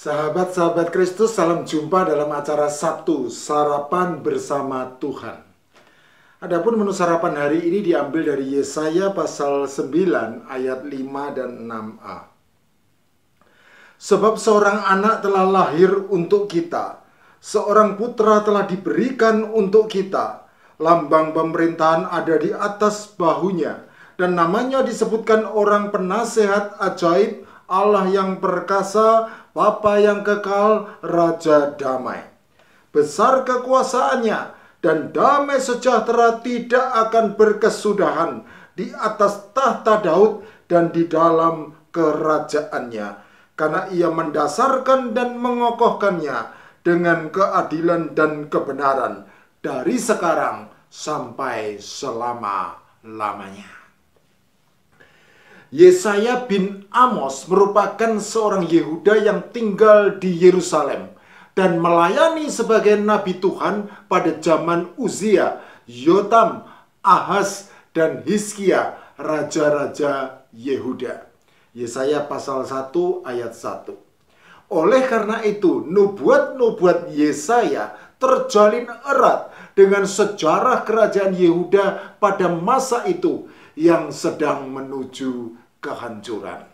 Sahabat-sahabat Kristus, salam jumpa dalam acara Sabtu, Sarapan Bersama Tuhan. Adapun menu sarapan hari ini diambil dari Yesaya pasal 9 ayat 5 dan 6a. Sebab seorang anak telah lahir untuk kita, seorang putra telah diberikan untuk kita. Lambang pemerintahan ada di atas bahunya, dan namanya disebutkan Orang Penasehat Ajaib, Allah yang perkasa, Bapa yang kekal, Raja damai. Besar kekuasaannya, dan damai sejahtera tidak akan berkesudahan di atas tahta Daud dan di dalam kerajaannya. Karena ia mendasarkan dan mengokohkannya dengan keadilan dan kebenaran dari sekarang sampai selama-lamanya. Yesaya bin Amos merupakan seorang Yehuda yang tinggal di Yerusalem dan melayani sebagai nabi Tuhan pada zaman Uzia, Yotam, Ahaz, dan Hizkia, raja-raja Yehuda. Yesaya pasal 1 ayat 1. Oleh karena itu, nubuat-nubuat Yesaya terjalin erat dengan sejarah kerajaan Yehuda pada masa itu yang sedang menuju kehancuran.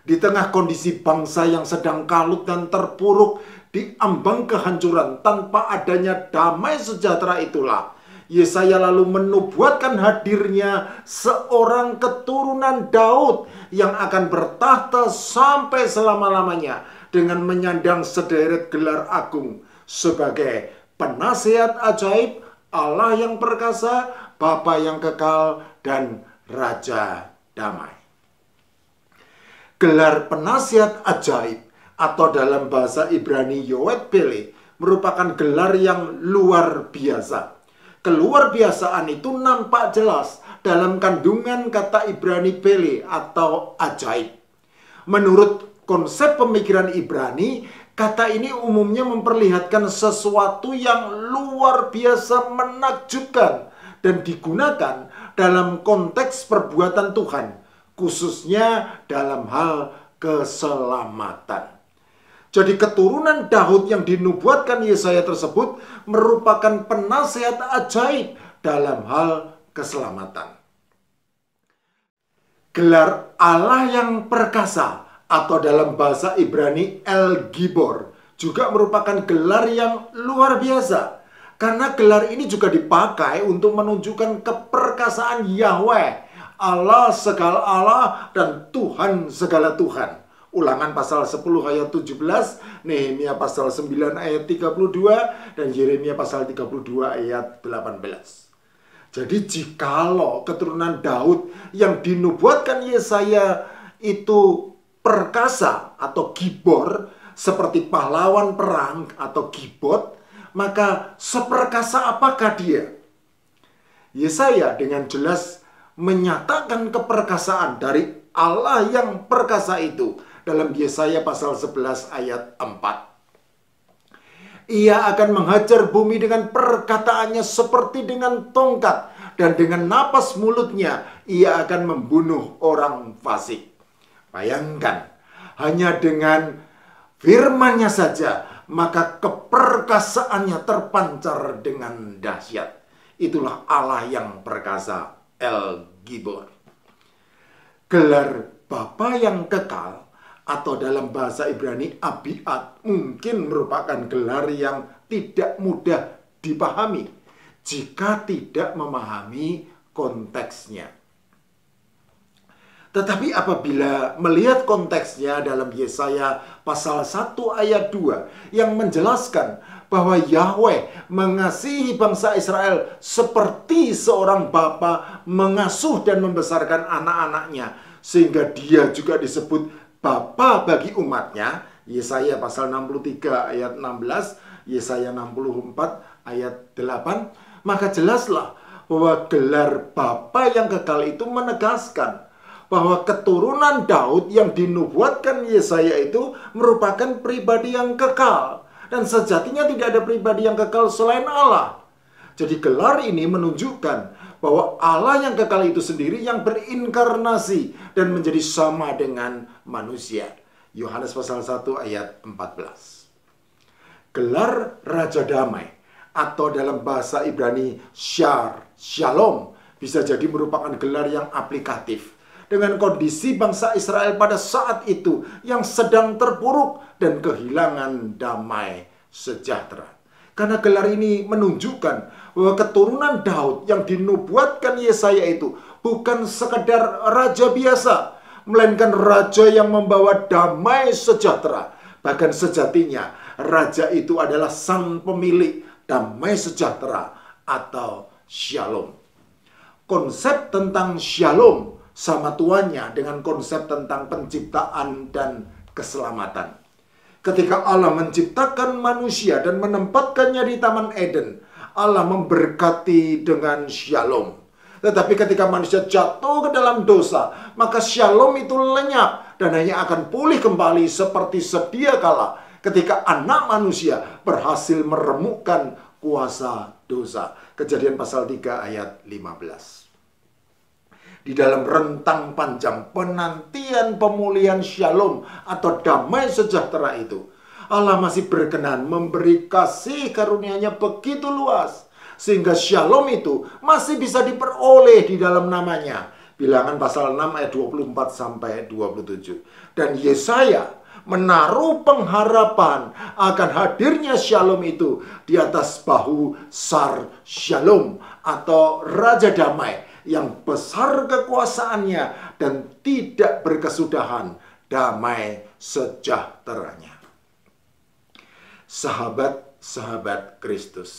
Di tengah kondisi bangsa yang sedang kalut dan terpuruk di ambang kehancuran tanpa adanya damai sejahtera itulah, Yesaya lalu menubuatkan hadirnya seorang keturunan Daud yang akan bertahta sampai selama-lamanya dengan menyandang sederet gelar agung sebagai Penasehat Ajaib, Allah yang perkasa, Bapa yang kekal, dan Raja damai. Gelar Penasehat Ajaib atau dalam bahasa Ibrani Yoed Pele merupakan gelar yang luar biasa. Keluar biasaan itu nampak jelas dalam kandungan kata Ibrani Pele atau ajaib. Menurut konsep pemikiran Ibrani, kata ini umumnya memperlihatkan sesuatu yang luar biasa menakjubkan dan digunakan dalam konteks perbuatan Tuhan, khususnya dalam hal keselamatan. Jadi keturunan Daud yang dinubuatkan Yesaya tersebut merupakan penasehat ajaib dalam hal keselamatan. Gelar Allah yang perkasa atau dalam bahasa Ibrani El Gibor juga merupakan gelar yang luar biasa. Karena gelar ini juga dipakai untuk menunjukkan keperkasaan Yahweh, Allah segala Allah dan Tuhan segala Tuhan. Ulangan pasal 10 ayat 17, Nehemia pasal 9 ayat 32, dan Yeremia pasal 32 ayat 18. Jadi jikalau keturunan Daud yang dinubuatkan Yesaya itu perkasa atau gibor, seperti pahlawan perang atau gibot, maka seperkasa apakah dia? Yesaya dengan jelas menyatakan keperkasaan dari Allah yang perkasa itu dalam Yesaya pasal 11 ayat 4. Ia akan menghajar bumi dengan perkataannya seperti dengan tongkat, dan dengan napas mulutnya ia akan membunuh orang fasik. Bayangkan, hanya dengan firman-Nya saja maka keperkasaannya terpancar dengan dahsyat. Itulah Allah yang perkasa, El Gibor. Gelar Bapa yang kekal atau dalam bahasa Ibrani Abiad mungkin merupakan gelar yang tidak mudah dipahami jika tidak memahami konteksnya. Tetapi apabila melihat konteksnya dalam Yesaya pasal 1 ayat 2 yang menjelaskan bahwa Yahweh mengasihi bangsa Israel seperti seorang bapa mengasuh dan membesarkan anak-anaknya, sehingga dia juga disebut Bapa bagi umatnya, Yesaya pasal 63 ayat 16, Yesaya 64 ayat 8, maka jelaslah bahwa gelar Bapa yang kekal itu menegaskan bahwa keturunan Daud yang dinubuatkan Yesaya itu merupakan pribadi yang kekal. Dan sejatinya tidak ada pribadi yang kekal selain Allah. Jadi gelar ini menunjukkan bahwa Allah yang kekal itu sendiri yang berinkarnasi dan menjadi sama dengan manusia. Yohanes pasal 1 ayat 14. Gelar Raja Damai atau dalam bahasa Ibrani Shalom bisa jadi merupakan gelar yang aplikatif dengan kondisi bangsa Israel pada saat itu yang sedang terpuruk dan kehilangan damai sejahtera. Karena gelar ini menunjukkan bahwa keturunan Daud yang dinubuatkan Yesaya itu bukan sekedar raja biasa, melainkan raja yang membawa damai sejahtera. Bahkan sejatinya raja itu adalah sang pemilik damai sejahtera atau shalom. Konsep tentang shalom sama tuannya dengan konsep tentang penciptaan dan keselamatan. Ketika Allah menciptakan manusia dan menempatkannya di Taman Eden, Allah memberkati dengan shalom. Tetapi ketika manusia jatuh ke dalam dosa, maka shalom itu lenyap dan hanya akan pulih kembali seperti sedia kala ketika anak manusia berhasil meremukkan kuasa dosa. Kejadian pasal 3 ayat 15. Di dalam rentang panjang penantian pemulihan shalom atau damai sejahtera itu, Allah masih berkenan memberi kasih karunia-Nya begitu luas, sehingga shalom itu masih bisa diperoleh di dalam namanya. Bilangan pasal 6 ayat 24 sampai 27. Dan Yesaya menaruh pengharapan akan hadirnya shalom itu di atas bahu Sar Shalom atau Raja Damai yang besar kekuasaannya dan tidak berkesudahan damai sejahteranya. Sahabat-sahabat Kristus,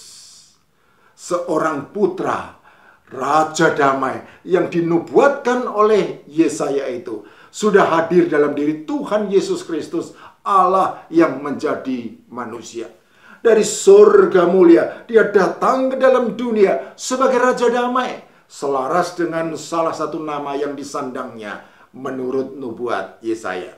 seorang putra Raja Damai yang dinubuatkan oleh Yesaya itu sudah hadir dalam diri Tuhan Yesus Kristus, Allah yang menjadi manusia. Dari surga mulia, Dia datang ke dalam dunia sebagai Raja Damai, selaras dengan salah satu nama yang disandangnya menurut nubuat Yesaya.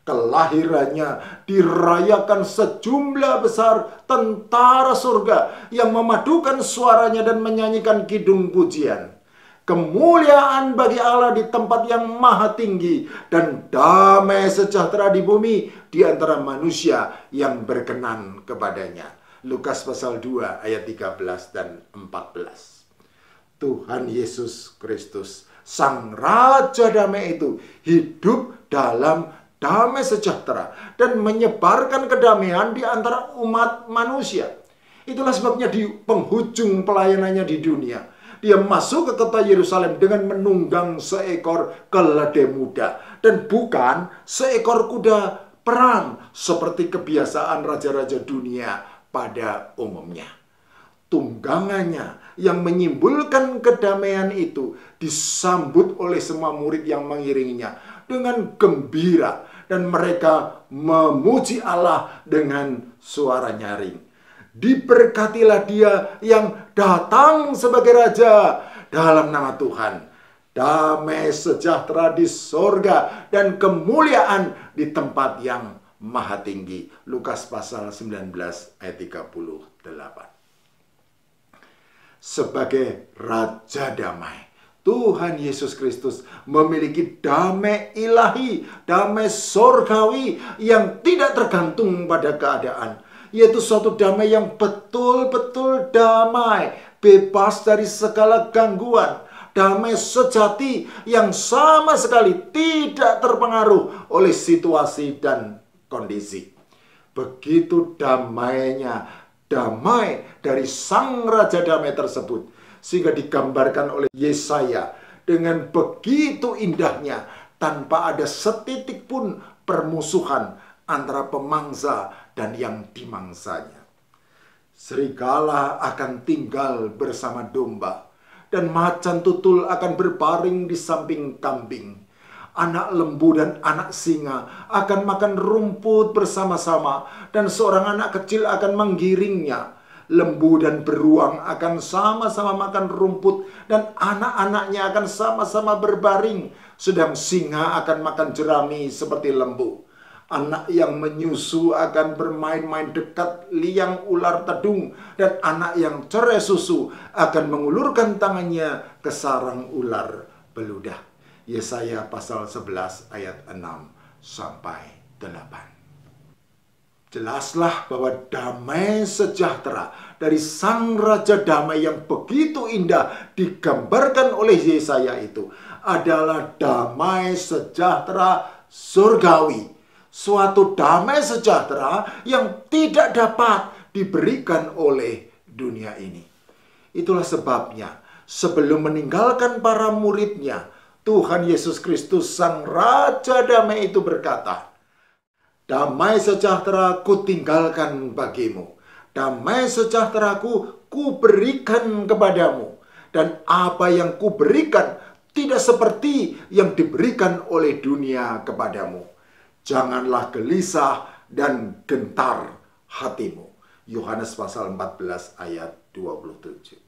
Kelahirannya dirayakan sejumlah besar tentara surga yang memadukan suaranya dan menyanyikan kidung pujian. Kemuliaan bagi Allah di tempat yang maha tinggi dan damai sejahtera di bumi di antara manusia yang berkenan kepadanya. Lukas pasal 2 ayat 13 dan 14. Tuhan Yesus Kristus, Sang Raja Damai itu hidup dalam damai sejahtera dan menyebarkan kedamaian di antara umat manusia. Itulah sebabnya di penghujung pelayanannya di dunia, Dia masuk ke kota Yerusalem dengan menunggang seekor keledai muda dan bukan seekor kuda perang seperti kebiasaan raja-raja dunia pada umumnya. Tunggangannya yang menyimbolkan kedamaian itu disambut oleh semua murid yang mengiringinya dengan gembira dan mereka memuji Allah dengan suara nyaring. Diberkatilah Dia yang datang sebagai Raja dalam nama Tuhan. Damai sejahtera di sorga dan kemuliaan di tempat yang maha tinggi. Lukas pasal 19 ayat 38. Sebagai Raja Damai, Tuhan Yesus Kristus memiliki damai ilahi, damai sorgawi yang tidak tergantung pada keadaan, yaitu suatu damai yang betul-betul damai, bebas dari segala gangguan, damai sejati yang sama sekali tidak terpengaruh oleh situasi dan kondisi. Begitu damainya, damai dari Sang Raja Damai tersebut, sehingga digambarkan oleh Yesaya dengan begitu indahnya, tanpa ada setitik pun permusuhan antara pemangsa dan yang dimangsanya. Serigala akan tinggal bersama domba, dan macan tutul akan berbaring di samping kambing. Anak lembu dan anak singa akan makan rumput bersama-sama, dan seorang anak kecil akan menggiringnya. Lembu dan beruang akan sama-sama makan rumput, dan anak-anaknya akan sama-sama berbaring, sedang singa akan makan jerami seperti lembu. Anak yang menyusu akan bermain-main dekat liang ular tedung, dan anak yang cerai susu akan mengulurkan tangannya ke sarang ular beludah. Yesaya pasal 11 ayat 6 sampai Jelaslah bahwa damai sejahtera dari Sang Raja Damai yang begitu indah digambarkan oleh Yesaya itu adalah damai sejahtera surgawi. Suatu damai sejahtera yang tidak dapat diberikan oleh dunia ini. Itulah sebabnya sebelum meninggalkan para muridnya, Tuhan Yesus Kristus Sang Raja Damai itu berkata, "Damai sejahtera ku tinggalkan bagimu. Damai sejahteraku ku berikan kepadamu. Dan apa yang ku berikan tidak seperti yang diberikan oleh dunia kepadamu. Janganlah gelisah dan gentar hatimu." Yohanes pasal 14 ayat 27.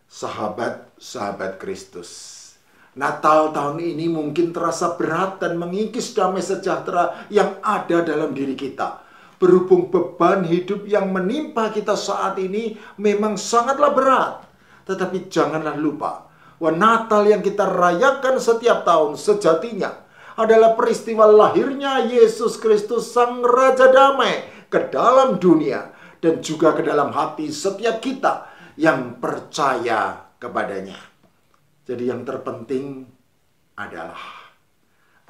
Sahabat-sahabat Kristus, Natal tahun ini mungkin terasa berat dan mengikis damai sejahtera yang ada dalam diri kita. Berhubung beban hidup yang menimpa kita saat ini memang sangatlah berat. Tetapi janganlah lupa bahwa Natal yang kita rayakan setiap tahun sejatinya adalah peristiwa lahirnya Yesus Kristus Sang Raja Damai ke dalam dunia dan juga ke dalam hati setiap kita yang percaya kepadanya. Jadi yang terpenting adalah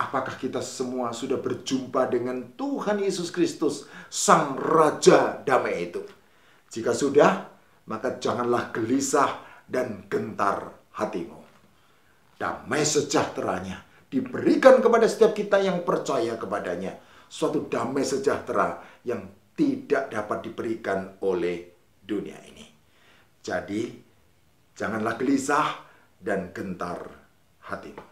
apakah kita semua sudah berjumpa dengan Tuhan Yesus Kristus, Sang Raja Damai itu? Jika sudah, maka janganlah gelisah dan gentar hatimu. Damai sejahteranya diberikan kepada setiap kita yang percaya kepadanya. Suatu damai sejahtera yang tidak dapat diberikan oleh dunia ini. Jadi, janganlah gelisah dan gentar hatimu.